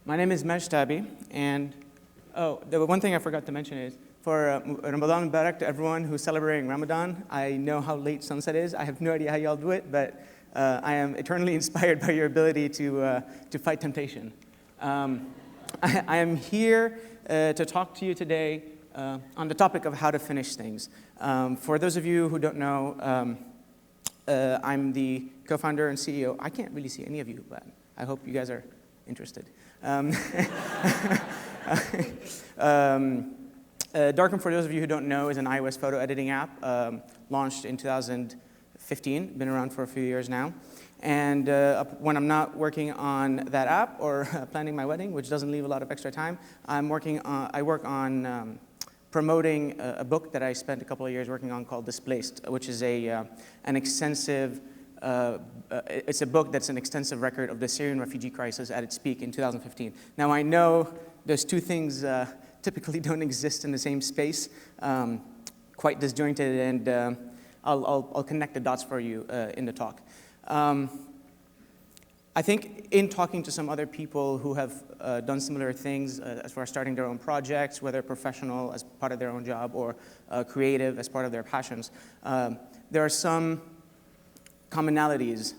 My name is Majd Taby, and the one thing I forgot to mention is, for Ramadan Mubarak to everyone who's celebrating Ramadan. I know how late sunset is. I have no idea how y'all do it, but I am eternally inspired by your ability to fight temptation. I am here to talk to you today on the topic of how to finish things. For those of you who don't know, I'm the co-founder and CEO. I can't really see any of you, but I hope you guys are interested. Darkroom, for those of you who don't know, is an iOS photo editing app launched in 2015, been around for a few years now. And when I'm not working on that app or planning my wedding, which doesn't leave a lot of extra time, I work on promoting a book that I spent a couple of years working on called Displaced, which is an extensive it's a book that's an extensive record of the Syrian refugee crisis at its peak in 2015. Now, I know those two things typically don't exist in the same space, quite disjointed, and I'll connect the dots for you in the talk. I think in talking to some other people who have done similar things as far as starting their own projects, whether professional as part of their own job or creative as part of their passions, there are some commonalities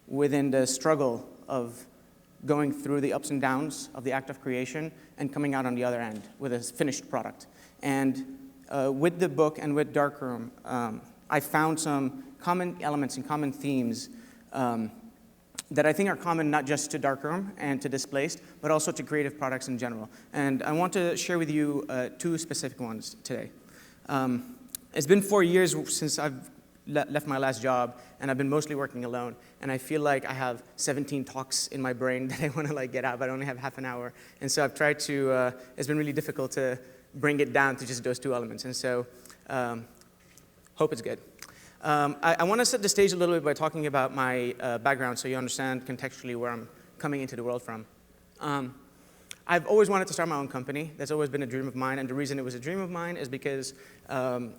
within the struggle of going through the ups and downs of the act of creation and coming out on the other end with a finished product. And with the book and with Darkroom, I found some common elements and common themes that I think are common not just to Darkroom and to Displaced, but also to creative products in general. And I want to share with you two specific ones today. It's been 4 years since I've left my last job, and I've been mostly working alone. And I feel like I have 17 talks in my brain that I want to get out, but I only have half an hour. And so I've tried to, it's been really difficult to bring it down to just those two elements. And so hope it's good. I want to set the stage a little bit by talking about my background so you understand contextually where I'm coming into the world from. I've always wanted to start my own company. That's always been a dream of mine, and the reason it was a dream of mine is because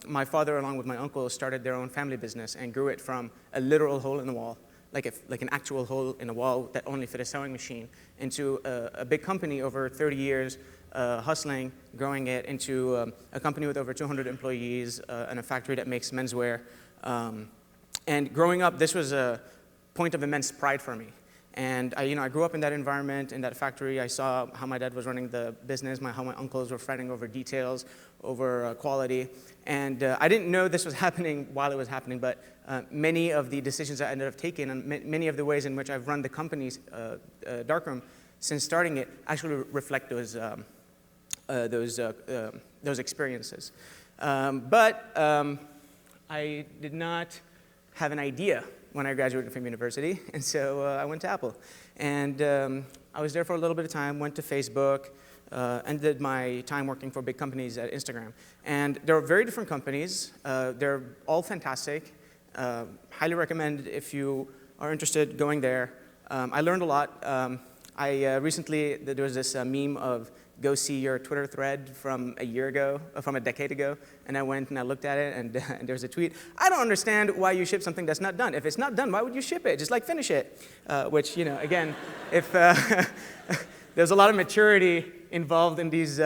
my father, along with my uncle, started their own family business and grew it from a literal hole in the wall, like an actual hole in the wall that only fit a sewing machine, into a big company over 30 years, hustling, growing it into a company with over 200 employees and a factory that makes menswear. And growing up, this was a point of immense pride for me. And I grew up in that environment, in that factory. I saw how my dad was running the business, how my uncles were fighting over details, over quality. And I didn't know this was happening while it was happening, but many of the decisions I ended up taking and many of the ways in which I've run the company's Darkroom since starting it actually reflect those experiences. But I did not have an idea when I graduated from university, and so I went to Apple. And I was there for a little bit of time, went to Facebook, ended my time working for big companies at Instagram. And they're very different companies. They're all fantastic. Highly recommend if you are interested going there. I learned a lot. Recently, there was this meme of go see your Twitter thread from a decade ago, and I went and I looked at it, and there's a tweet. I don't understand why you ship something that's not done. If it's not done, why would you ship it? Just finish it. Which, again, if there's a lot of maturity involved in these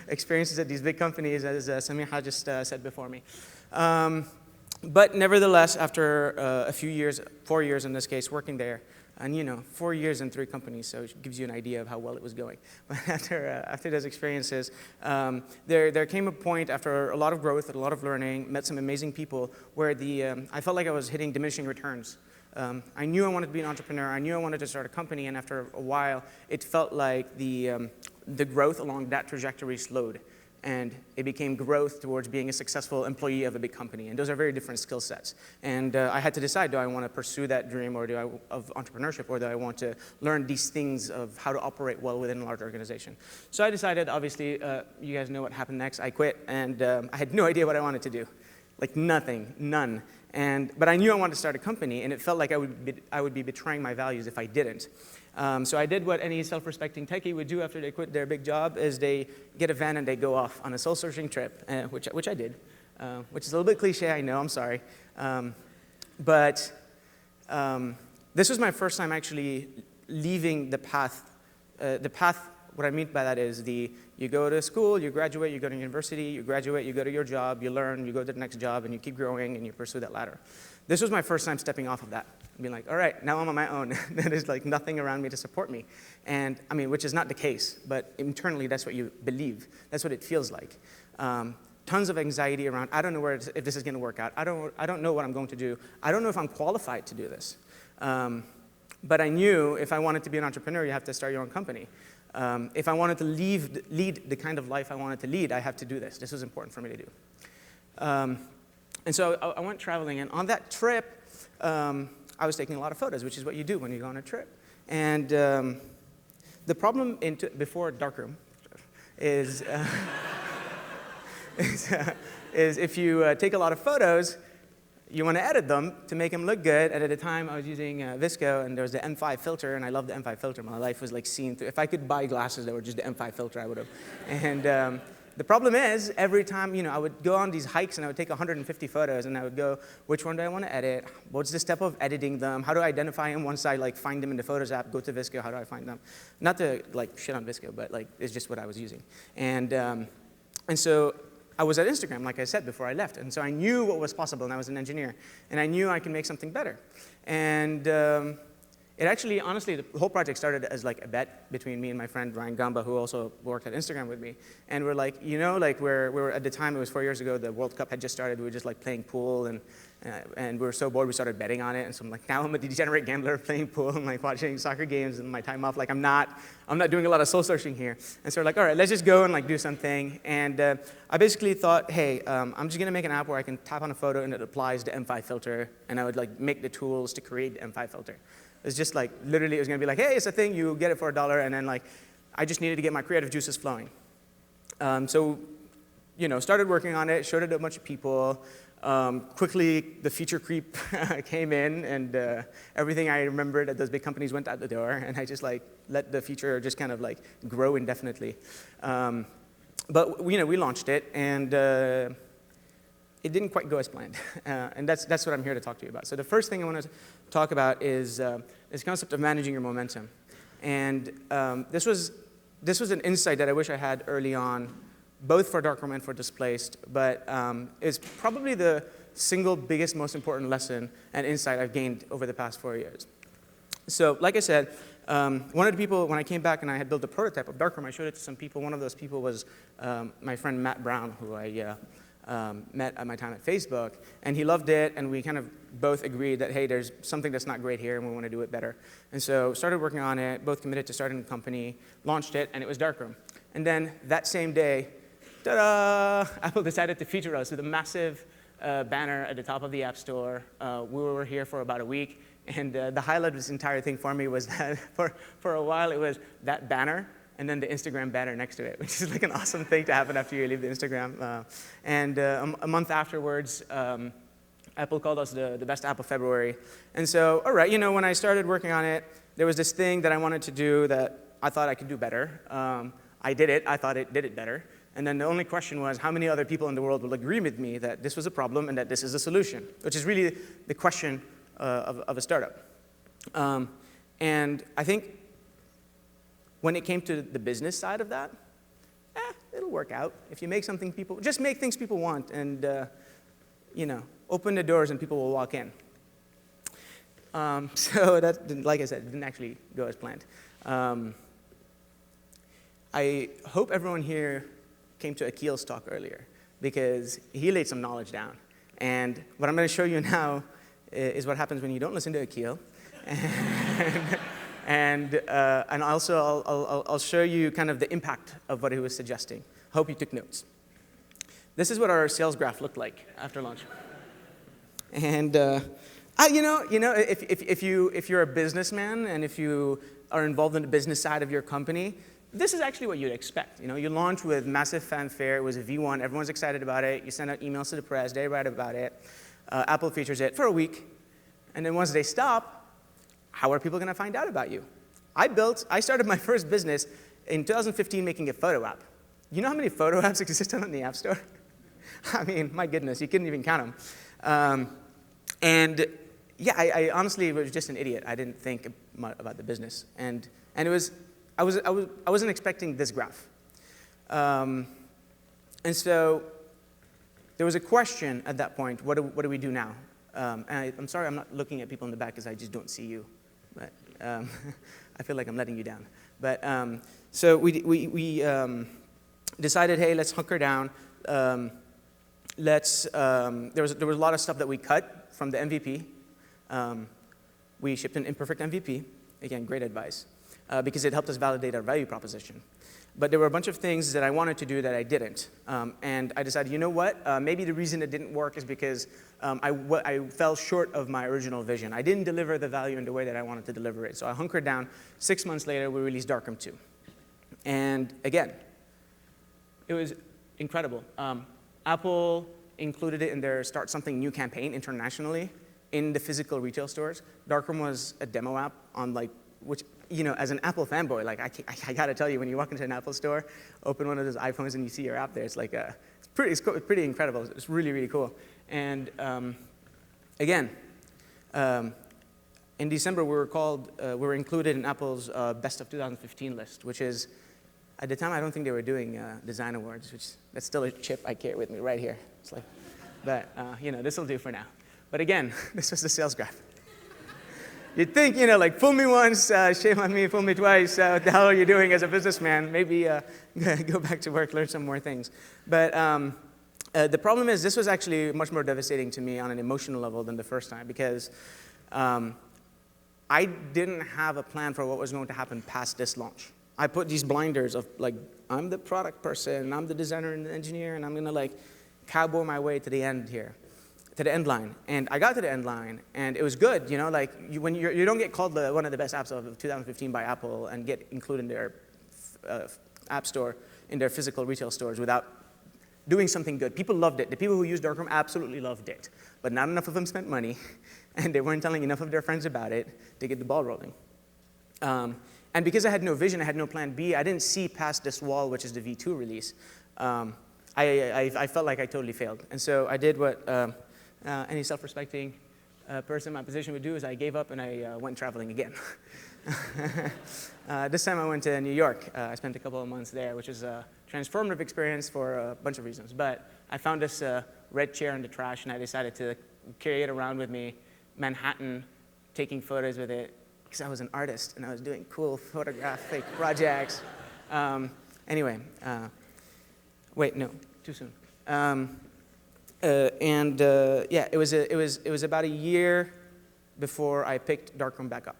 experiences at these big companies, as Samiha just said before me. But nevertheless, after a few years, 4 years in this case, working there, and 4 years in 3 companies, so it gives you an idea of how well it was going. But after those experiences, there came a point after a lot of growth and a lot of learning, met some amazing people, where I felt like I was hitting diminishing returns. I knew I wanted to be an entrepreneur. I knew I wanted to start a company, and after a while, it felt like the growth along that trajectory slowed. And it became growth towards being a successful employee of a big company. And those are very different skill sets. And I had to decide, do I want to pursue that dream of entrepreneurship, or do I want to learn these things of how to operate well within a large organization? So I decided, obviously, you guys know what happened next. I quit, and I had no idea what I wanted to do. Nothing, none. But I knew I wanted to start a company, and it felt like I would be betraying my values if I didn't. So I did what any self-respecting techie would do after they quit their big job, is they get a van and they go off on a soul-searching trip, which I did, which is a little bit cliche, I know, I'm sorry. But this was my first time actually leaving the path the path, what I mean by that is you go to school, you graduate, you go to university, you graduate, you go to your job, you learn, you go to the next job, and you keep growing, and you pursue that ladder. This was my first time stepping off of that, being like, all right, now I'm on my own. There's like nothing around me to support me. And I mean, which is not the case, but internally that's what you believe. That's what it feels like. Tons of anxiety around, I don't know if this is going to work out. I don't know what I'm going to do. I don't know if I'm qualified to do this. But I knew if I wanted to be an entrepreneur, you have to start your own company. If I wanted to lead the kind of life I wanted to lead, I have to do this. This was important for me to do. And so I went traveling, and on that trip, I was taking a lot of photos, which is what you do when you go on a trip. And the problem before Darkroom is, is if you take a lot of photos, you want to edit them to make them look good. And at the time, I was using Visco, and there was the M5 filter, and I loved the M5 filter. My life was like seen through. If I could buy glasses that were just the M5 filter, I would have. And the problem is, every time, I would go on these hikes, and I would take 150 photos, and I would go, which one do I want to edit? What's the step of editing them? How do I identify them once I like find them in the Photos app? Go to Visco. How do I find them? Not to like shit on Visco, but like it's just what I was using. And so I was at Instagram, like I said, before I left. And so I knew what was possible, and I was an engineer. And I knew I could make something better. And it actually, honestly, the whole project started as like a bet between me and my friend Ryan Gamba, who also worked at Instagram with me. And we're like, like we were at the time, it was 4 years ago, the World Cup had just started. We were just like playing pool, and we were so bored, we started betting on it. And so I'm like, now I'm a degenerate gambler playing pool and like watching soccer games in my time off. Like I'm not doing a lot of soul searching here. And so we're like, all right, let's just go and like do something. And I basically thought, hey, I'm just gonna make an app where I can tap on a photo and it applies the M5 filter, and I would like make the tools to create the M5 filter. It's just like, literally, it was gonna be like, hey, it's a thing, you get it for $1, and then like, I just needed to get my creative juices flowing. So, started working on it, showed it to a bunch of people. Quickly, the feature creep came in, and everything I remembered at those big companies went out the door, and I just like let the feature just kind of like grow indefinitely. But we launched it, and it didn't quite go as planned, and that's what I'm here to talk to you about. So the first thing I want to talk about is this concept of managing your momentum, and this was an insight that I wish I had early on, both for Darkroom and for Displaced, but it's probably the single biggest, most important lesson and insight I've gained over the past 4 years. So, like I said, one of the people, when I came back and I had built a prototype of Darkroom, I showed it to some people. One of those people was my friend Matt Brown, who I met at my time at Facebook, and he loved it, and we kind of both agreed that, hey, there's something that's not great here, and we want to do it better. And so started working on it, both committed to starting the company, launched it, and it was Darkroom. And then that same day, ta-da, Apple decided to feature us with a massive banner at the top of the App Store. We were here for about a week, and the highlight of this entire thing for me was that for a while it was that banner, and then the Instagram banner next to it, which is like an awesome thing to happen after you leave the Instagram. And a month afterwards, Apple called us the best app of February. And so, all right, when I started working on it, there was this thing that I wanted to do that I thought I could do better. I did it. I thought it did it better. And then the only question was, how many other people in the world will agree with me that this was a problem and that this is a solution, which is really the question of a startup. And I think when it came to the business side of that, it'll work out. If you make something just make things people want, and open the doors and people will walk in. So that, like I said, didn't actually go as planned. I hope everyone here came to Akil's talk earlier, because he laid some knowledge down. And what I'm going to show you now is what happens when you don't listen to Akil. And also, I'll show you kind of the impact of what he was suggesting. Hope you took notes. This is what our sales graph looked like after launch. And if you're a businessman and if you are involved in the business side of your company, this is actually what you'd expect. You launch with massive fanfare. It was a V1. Everyone's excited about it. You send out emails to the press. They write about it. Apple features it for a week. And then once they stop, how are people going to find out about you? I started my first business in 2015 making a photo app. You know how many photo apps exist on the App Store? I mean, my goodness, you couldn't even count them. And yeah, I honestly was just an idiot. I didn't think about the business. And it was I wasn't expecting this graph. And so there was a question at that point, what do we do now? And I'm sorry I'm not looking at people in the back because I just don't see you. But I feel like I'm letting you down. But so we decided, hey, let's hunker down. There was a lot of stuff that we cut from the MVP. We shipped an imperfect MVP. Again, great advice, because it helped us validate our value proposition. But there were a bunch of things that I wanted to do that I didn't. And I decided, you know what? Maybe the reason it didn't work is because I fell short of my original vision. I didn't deliver the value in the way that I wanted to deliver it. So I hunkered down. 6 months later, we released Darkroom 2. And again, it was incredible. Apple included it in their Start Something New campaign internationally in the physical retail stores. Darkroom was a demo app on which, as an Apple fanboy, I gotta tell you, when you walk into an Apple store, open one of those iPhones and you see your app there, it's pretty incredible. It's really, really cool. And again, in December, we were included in Apple's Best of 2015 list, which is, at the time, I don't think they were doing design awards, that's still a chip I carry with me right here. But this will do for now. But again, this was the sales graph. You'd think, fool me once, shame on me, fool me twice. What the hell are you doing as a businessman? Maybe go back to work, learn some more things. But the problem is, this was actually much more devastating to me on an emotional level than the first time, because I didn't have a plan for what was going to happen past this launch. I put these blinders of, I'm the product person, I'm the designer and the engineer, and I'm going to, cowboy my way to the end here. To the end line. And I got to the end line, and it was good, when you don't get called one of the best apps of 2015 by Apple and get included in their app store, in their physical retail stores without doing something good. People loved it. The people who used Darkroom absolutely loved it. But not enough of them spent money, and they weren't telling enough of their friends about it to get the ball rolling. And because I had no vision, I had no plan B, I didn't see past this wall, which is the V2 release. I felt like I totally failed. And so I did what any self-respecting person in my position would do, is I gave up and I went traveling again. This time I went to New York. I spent a couple of months there, which is a transformative experience for a bunch of reasons. But I found this red chair in the trash, and I decided to carry it around with me, Manhattan, taking photos with it, because I was an artist and I was doing cool photographic projects. Anyway, wait, no, too soon. Yeah, it was about a year before I picked Darkroom back up.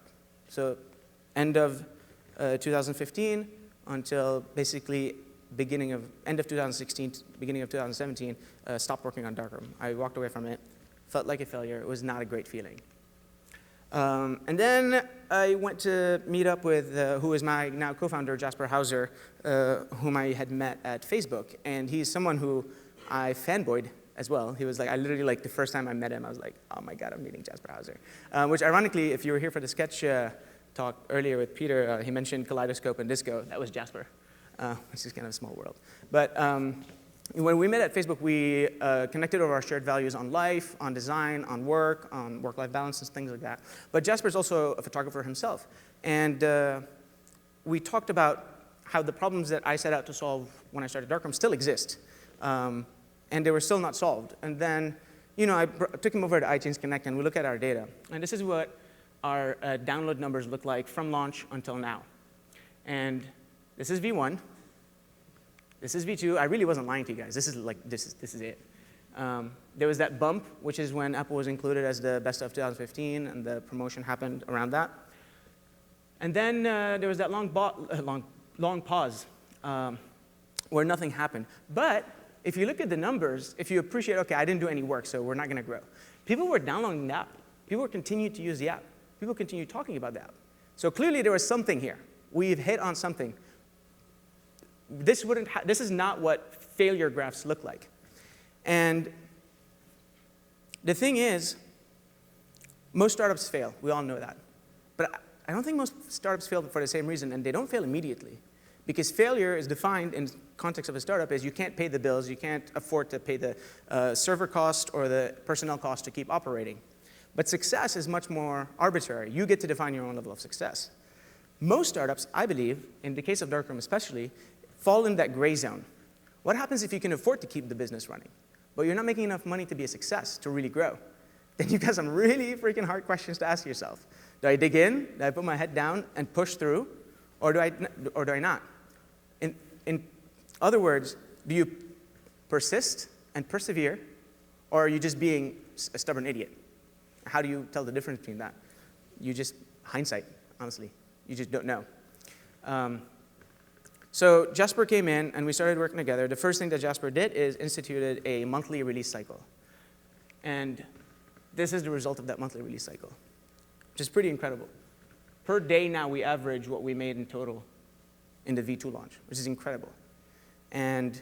So end of 2015 until basically end of 2016, beginning of 2017, stopped working on Darkroom. I walked away from it, felt like a failure. It was not a great feeling. And then I went to meet up with who is my now co-founder, Jasper Hauser, whom I had met at Facebook. And he's someone who I fanboyed as well. He was I literally, the first time I met him, I was like, oh my God, I'm meeting Jasper Hauser. Which ironically, if you were here for the sketch talk earlier with Peter, he mentioned Kaleidoscope and Disco. That was Jasper, which is kind of a small world. But when we met at Facebook, we connected over our shared values on life, on design, on work-life balance, and things like that. But Jasper's also a photographer himself. And we talked about how the problems that I set out to solve when I started Darkroom still exist. And they were still not solved. And then, I took him over to iTunes Connect, and we look at our data. And this is what our download numbers look like from launch until now. And this is V1. This is V2. I really wasn't lying to you guys. This is it. There was that bump, which is when Apple was included as the best of 2015, and the promotion happened around that. And then there was that long pause where nothing happened. But if you look at the numbers, if you appreciate, okay, I didn't do any work, so we're not going to grow. People were downloading the app. People continued to use the app. People continued talking about the app. So clearly there was something here. We've hit on something. This is not what failure graphs look like. And the thing is, most startups fail. We all know that. But I don't think most startups fail for the same reason, and they don't fail immediately. Because failure is defined in context of a startup as you can't pay the bills, you can't afford to pay the server cost or the personnel cost to keep operating. But success is much more arbitrary. You get to define your own level of success. Most startups, I believe, in the case of Darkroom especially, fall in that gray zone. What happens if you can afford to keep the business running, but you're not making enough money to be a success, to really grow? Then you've got some really freaking hard questions to ask yourself. Do I dig in? Do I put my head down and push through? Or do I not? In other words, do you persist and persevere, or are you just being a stubborn idiot? How do you tell the difference between that? You just, hindsight, honestly. You just don't know. So Jasper came in, and we started working together. The first thing that Jasper did is instituted a monthly release cycle. And this is the result of that monthly release cycle, which is pretty incredible. Per day now, we average what we made in total in the V2 launch, which is incredible. And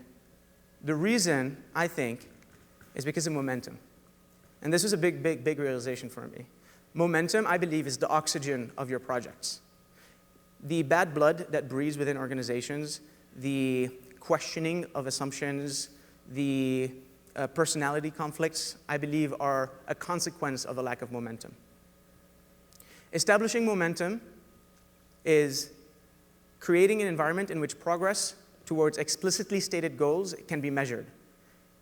the reason, I think, is because of momentum. And this was a big, big, big realization for me. Momentum, I believe, is the oxygen of your projects. The bad blood that breathes within organizations, the questioning of assumptions, the personality conflicts, I believe, are a consequence of a lack of momentum. Establishing momentum is creating an environment in which progress towards explicitly stated goals can be measured.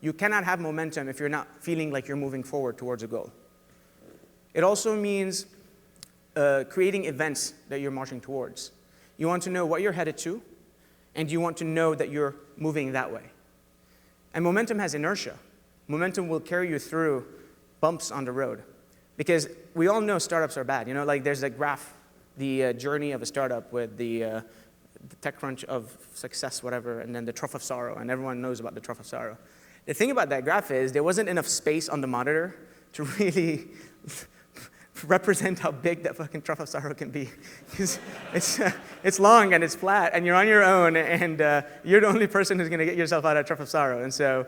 You cannot have momentum if you're not feeling like you're moving forward towards a goal. It also means creating events that you're marching towards. You want to know what you're headed to, and you want to know that you're moving that way. And momentum has inertia. Momentum will carry you through bumps on the road. Because we all know startups are bad. You know, like there's a graph, the journey of a startup with the TechCrunch of success, whatever, and then the trough of sorrow, and everyone knows about the trough of sorrow. The thing about that graph is there wasn't enough space on the monitor to really represent how big that fucking trough of sorrow can be. It's long and it's flat, and you're on your own, and you're the only person who's going to get yourself out of trough of sorrow. And so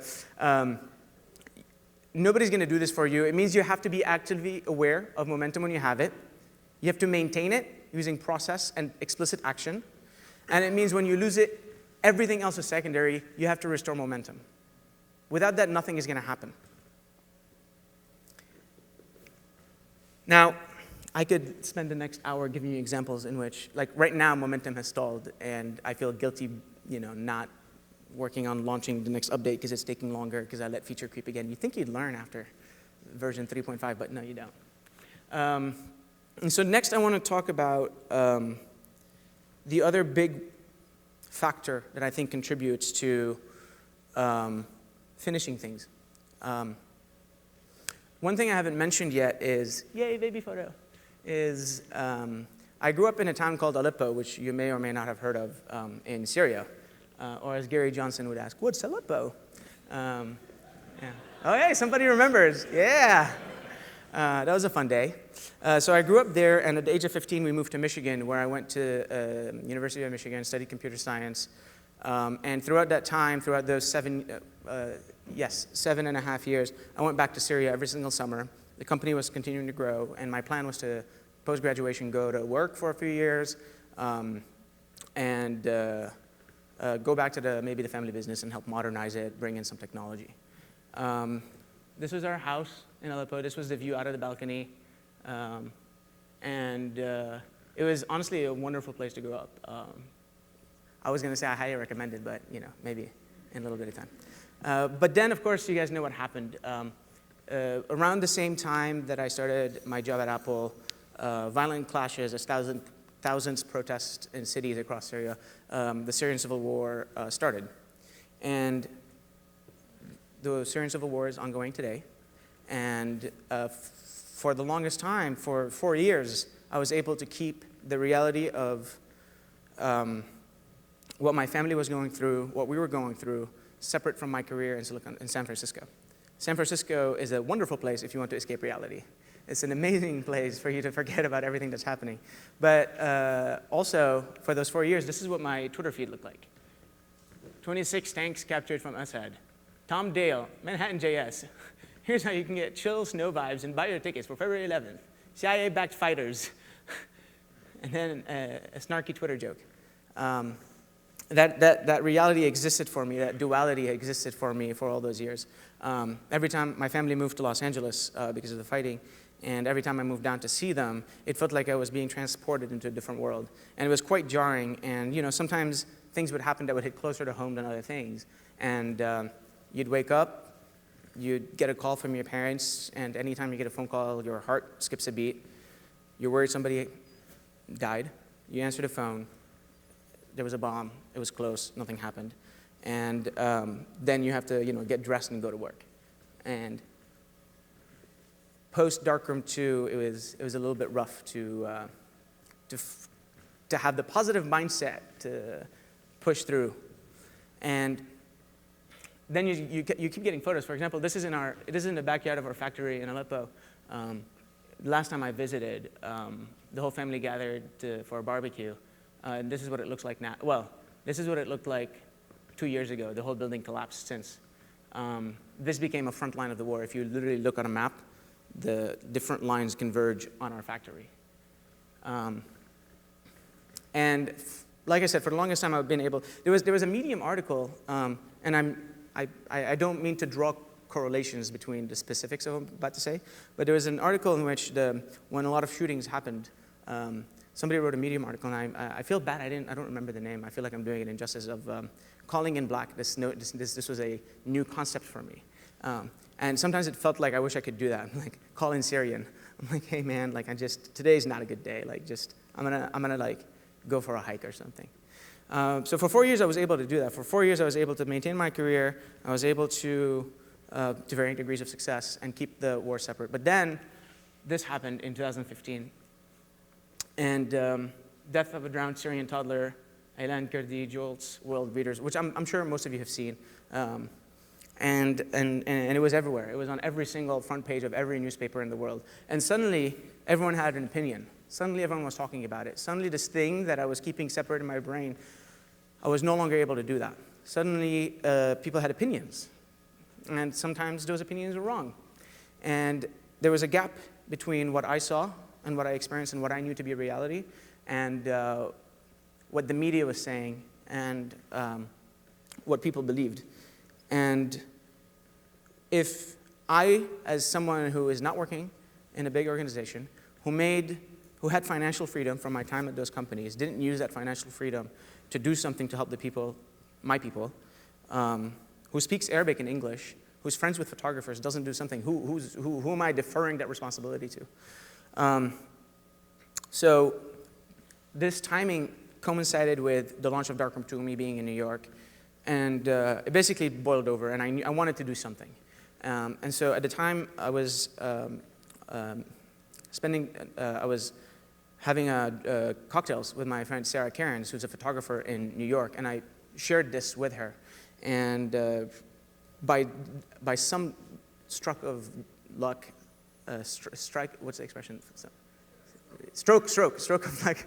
nobody's going to do this for you. It means you have to be actively aware of momentum when you have it. You have to maintain it using process and explicit action. And it means when you lose it, everything else is secondary. You have to restore momentum. Without that, nothing is going to happen. Now, I could spend the next hour giving you examples in which, like right now, momentum has stalled, and I feel guilty, not working on launching the next update because it's taking longer because I let feature creep again. You'd think you'd learn after version 3.5, but no, you don't. And so next, I want to talk about the other big factor that I think contributes to finishing things. One thing I haven't mentioned yet is, yay, baby photo, is I grew up in a town called Aleppo, which you may or may not have heard of in Syria. Or as Gary Johnson would ask, what's Aleppo? Yeah. Oh, hey, somebody remembers. Yeah. That was a fun day. So I grew up there, and at the age of 15, we moved to Michigan, where I went to University of Michigan, studied computer science. And throughout that time, throughout those 7.5 years, I went back to Syria every single summer. The company was continuing to grow, and my plan was to, post-graduation, go to work for a few years, and go back to maybe the family business and help modernize it, bring in some technology. This was our house in Aleppo. This was the view out of the balcony. And it was honestly a wonderful place to grow up. I was going to say I highly recommend it, but maybe in a little bit of time. But then, of course, you guys know what happened. Around the same time that I started my job at Apple, violent clashes, thousands protests in cities across Syria, the Syrian civil war started. And the Syrian civil war is ongoing today. And for the longest time, for 4 years, I was able to keep the reality of what my family was going through, what we were going through, separate from my career in San Francisco. San Francisco is a wonderful place if you want to escape reality. It's an amazing place for you to forget about everything that's happening. But also, for those 4 years, this is what my Twitter feed looked like. 26 tanks captured from Assad. Tom Dale, Manhattan JS. Here's how you can get chill snow vibes and buy your tickets for February 11th. CIA-backed fighters. And then a snarky Twitter joke. That reality existed for me, that duality existed for me for all those years. Every time my family moved to Los Angeles because of the fighting, And every time I moved down to see them, it felt like I was being transported into a different world. And it was quite jarring. And sometimes things would happen that would hit closer to home than other things. And you'd wake up, you'd get a call from your parents, and anytime you get a phone call, your heart skips a beat. You're worried somebody died. You answer the phone. There was a bomb. It was close. Nothing happened. And then you have to get dressed and go to work. And post Darkroom 2, it was a little bit rough to have the positive mindset to push through. And then you keep getting photos. For example, this is in the backyard of our factory in Aleppo. Last time I visited, the whole family gathered for a barbecue. And this is what it looks like now. Well, this is what it looked like 2 years ago. The whole building collapsed since. This became a front line of the war. If you literally look on a map, the different lines converge on our factory. And like I said, for the longest time I've been able, there was a Medium article, and I don't mean to draw correlations between the specifics of what I'm about to say, but there was an article in which when a lot of shootings happened, somebody wrote a Medium article, and I feel bad, I don't remember the name. I feel like I'm doing it injustice of calling in black. This was a new concept for me. And sometimes it felt like I wish I could do that. Like, call in Syrian. I'm like, hey man, like today's not a good day. Like I'm gonna like go for a hike or something. So for 4 years I was able to do that. For 4 years I was able to maintain my career. I was able to varying degrees of success and keep the war separate. But then this happened in 2015. And death of a drowned Syrian toddler, Aylan Kurdi, Jolt's World Readers, which I'm sure most of you have seen. And it was everywhere. It was on every single front page of every newspaper in the world. And suddenly, everyone had an opinion. Suddenly, everyone was talking about it. Suddenly, this thing that I was keeping separate in my brain, I was no longer able to do that. Suddenly, people had opinions. And sometimes those opinions were wrong. And there was a gap between what I saw and what I experienced and what I knew to be reality and what the media was saying and what people believed. And if I, as someone who is not working in a big organization, who had financial freedom from my time at those companies, didn't use that financial freedom to do something to help the people, my people, who speaks Arabic and English, who's friends with photographers, doesn't do something, who am I deferring that responsibility to? So this timing coincided with the launch of Darkroom 2, me being in New York, and it basically boiled over, and I wanted to do something. And so at the time, I was having cocktails with my friend Sarah Cairns, who's a photographer in New York, and I shared this with her. And by some stroke of luck, what's the expression? Stroke of luck.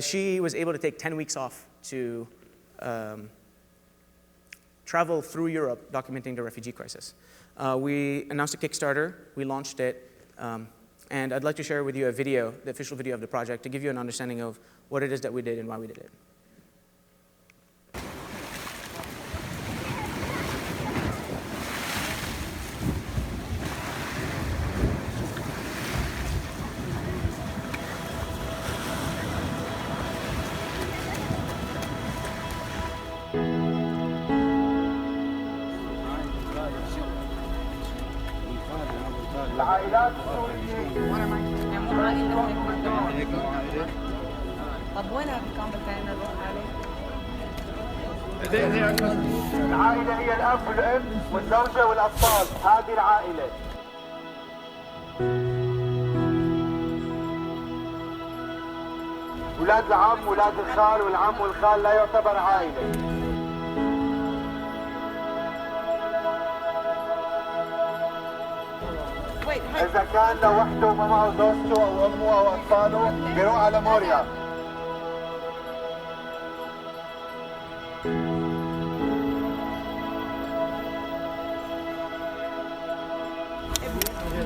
She was able to take 10 weeks off to travel through Europe documenting the refugee crisis. We announced a Kickstarter, we launched it, and I'd like to share with you a video, the official video of the project, to give you an understanding of what it is that we did and why we did it. العائلات السورية طب وين الكاميرا تاعنا نروح عليه؟ العائلة هي الأب والأم والزوجة والأطفال، هذه العائلة. ولاد العم ولاد الخال والعم والخال لا يعتبر عائلة. إذا كان لوحده وما معه زوجته أو أمه أو أطفاله بيروح على موريا.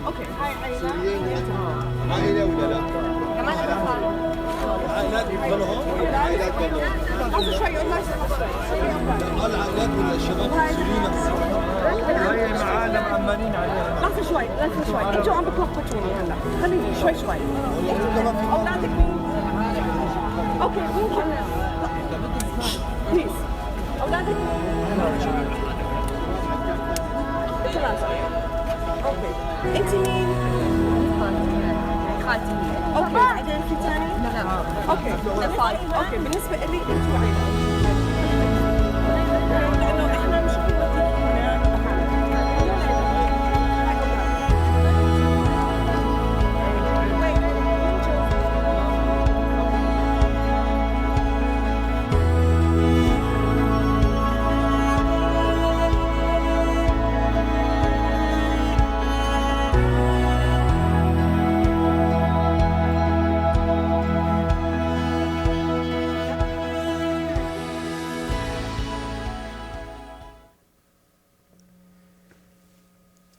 أوكي هاي عائلة. عائلة ولا لا؟ كمان عائلات يفضلهم عائلات يفضلهم. قبل شوي قلنا العائلات ولا الشباب السوريين. هاي المعائل. لحظة شوي انتوا عم بتلخبطوني هلا خليني شوي اولادك مين؟ اوكي ممكن بليز اولادك ثلاثة اوكي انت مين؟ خالتي اوكي بعدين في ثاني؟ لا اوكي اوكي بالنسبة لي انتوا عيلة لانه احنا مش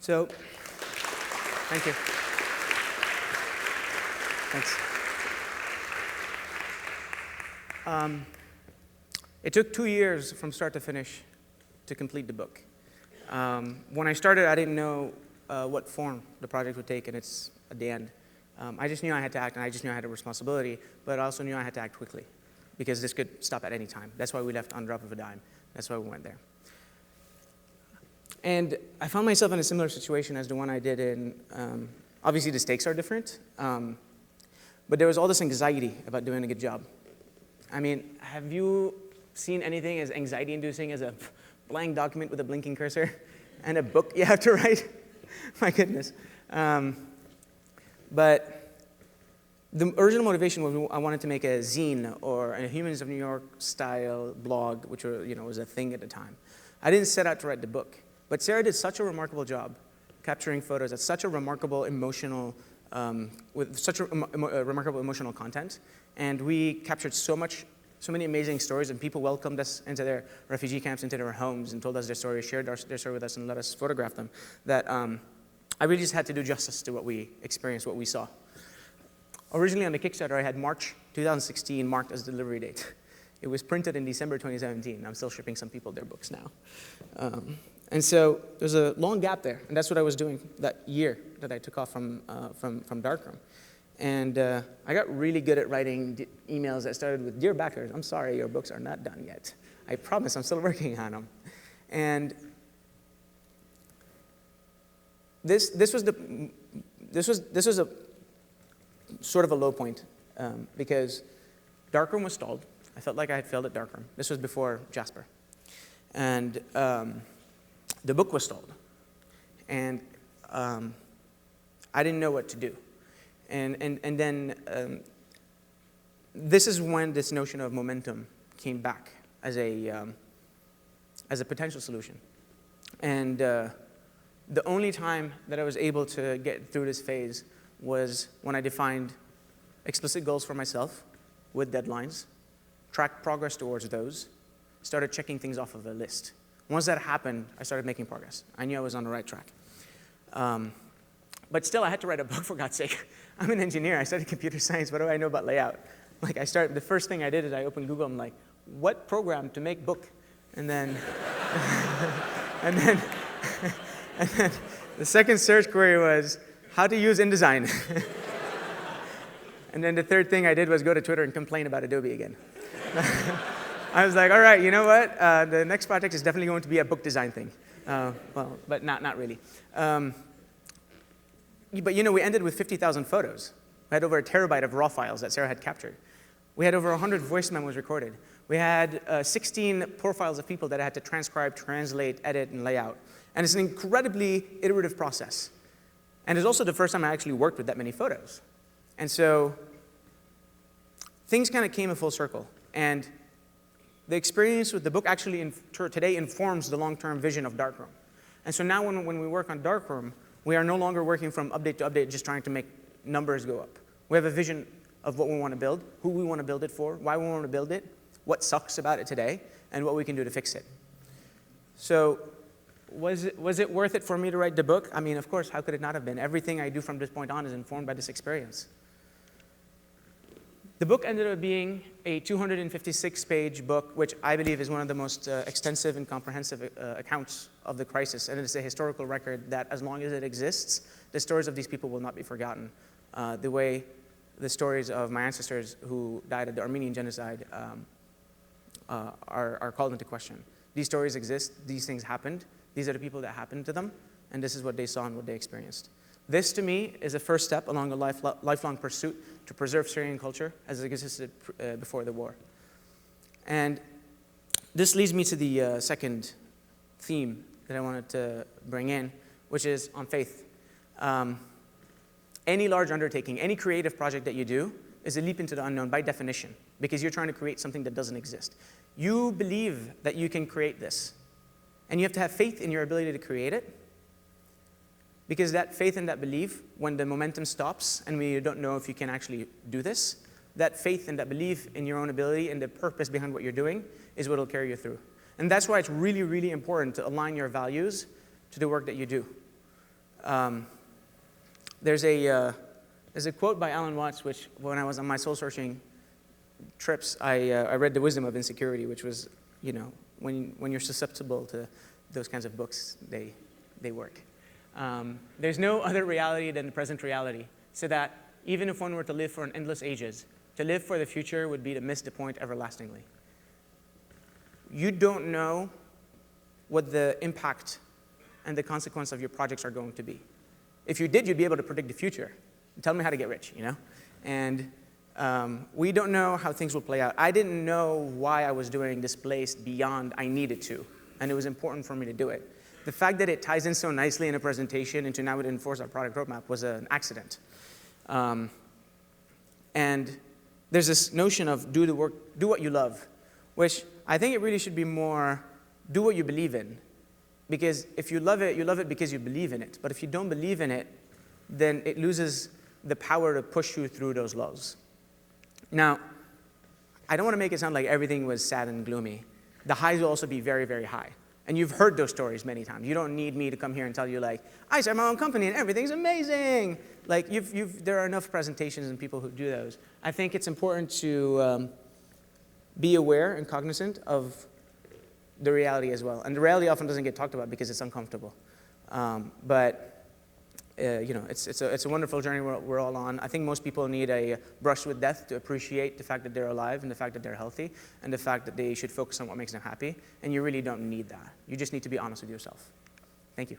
So, thank you. Thanks. It took 2 years from start to finish to complete the book. When I started, I didn't know what form the project would take, and it's at the end. I just knew I had to act, and I just knew I had a responsibility, but I also knew I had to act quickly, because this could stop at any time. That's why we left on drop of a dime. That's why we went there. And I found myself in a similar situation as the one I did in, obviously the stakes are different, but there was all this anxiety about doing a good job. I mean, have you seen anything as anxiety-inducing as a blank document with a blinking cursor and a book you have to write? My goodness. But the original motivation was I wanted to make a zine or a Humans of New York style blog, which was a thing at the time. I didn't set out to write the book. But Sarah did such a remarkable job capturing photos at such a remarkable emotional, with such a remarkable emotional content. And we captured so many amazing stories, and people welcomed us into their refugee camps, into their homes, and told us their stories, shared their story with us, and let us photograph them, that I really just had to do justice to what we experienced, what we saw. Originally on the Kickstarter, I had March 2016 marked as the delivery date. It was printed in December 2017. I'm still shipping some people their books now. And so there's a long gap there, and that's what I was doing that year that I took off from Darkroom. And I got really good at writing emails that started with, "Dear backers, I'm sorry your books are not done yet. I promise I'm still working on them." And this was a sort of a low point because Darkroom was stalled. I felt like I had failed at Darkroom. This was before Jasper. And the book was stalled. And I didn't know what to do. And then this is when this notion of momentum came back as a potential solution. And the only time that I was able to get through this phase was when I defined explicit goals for myself with deadlines, tracked progress towards those, started checking things off of a list. Once that happened, I started making progress. I knew I was on the right track. But still, I had to write a book, for God's sake. I'm an engineer. I studied computer science. What do I know about layout? Like, the first thing I did is I opened Google. I'm like, what program to make book? And then, and then the second search query was how to use InDesign. And then the third thing I did was go to Twitter and complain about Adobe again. I was like, all right, you know what? The next project is definitely going to be a book design thing. Well, but not really. But we ended with 50,000 photos. We had over a terabyte of raw files that Sarah had captured. We had over 100 voice memos recorded. We had 16 profiles of people that I had to transcribe, translate, edit, and lay out. And it's an incredibly iterative process. And it's also the first time I actually worked with that many photos. And so things kind of came in full circle. And the experience with the book actually today informs the long-term vision of Darkroom. And so now when we work on Darkroom, we are no longer working from update to update, just trying to make numbers go up. We have a vision of what we want to build, who we want to build it for, why we want to build it, what sucks about it today, and what we can do to fix it. So was it worth it for me to write the book? I mean, of course, how could it not have been? Everything I do from this point on is informed by this experience. The book ended up being a 256-page book, which I believe is one of the most extensive and comprehensive accounts of the crisis. And it is a historical record that, as long as it exists, the stories of these people will not be forgotten. The way the stories of my ancestors who died at the Armenian genocide are called into question. These stories exist. These things happened. These are the people that happened to them. And this is what they saw and what they experienced. This, to me, is a first step along a lifelong pursuit to preserve Syrian culture as it existed before the war. And this leads me to the second theme that I wanted to bring in, which is on faith. Any large undertaking, any creative project that you do is a leap into the unknown by definition, because you're trying to create something that doesn't exist. You believe that you can create this, and you have to have faith in your ability to create it. Because that faith and that belief, when the momentum stops and we don't know if you can actually do this, that faith and that belief in your own ability and the purpose behind what you're doing is what will carry you through. And that's why it's really, really important to align your values to the work that you do. There's a quote by Alan Watts, which when I was on my soul-searching trips, I read The Wisdom of Insecurity, which was, when you're susceptible to those kinds of books, they work. There's no other reality than the present reality, so that even if one were to live for an endless ages, to live for the future would be to miss the point everlastingly. You don't know what the impact and the consequence of your projects are going to be. If you did, you'd be able to predict the future. Tell me how to get rich, And we don't know how things will play out. I didn't know why I was doing Displaced beyond I needed to, and it was important for me to do it. The fact that it ties in so nicely in a presentation into now it enforce our product roadmap was an accident. And there's this notion of do the work, do what you love, which I think it really should be more do what you believe in. Because if you love it because you believe in it. But if you don't believe in it, then it loses the power to push you through those lows. Now, I don't want to make it sound like everything was sad and gloomy. The highs will also be very, very high. And you've heard those stories many times. You don't need me to come here and tell you, like, I started my own company and everything's amazing. Like, there are enough presentations and people who do those. I think it's important to be aware and cognizant of the reality as well. And the reality often doesn't get talked about because it's uncomfortable. It's a wonderful journey we're all on. I think most people need a brush with death to appreciate the fact that they're alive and the fact that they're healthy and the fact that they should focus on what makes them happy. And you really don't need that. You just need to be honest with yourself. Thank you.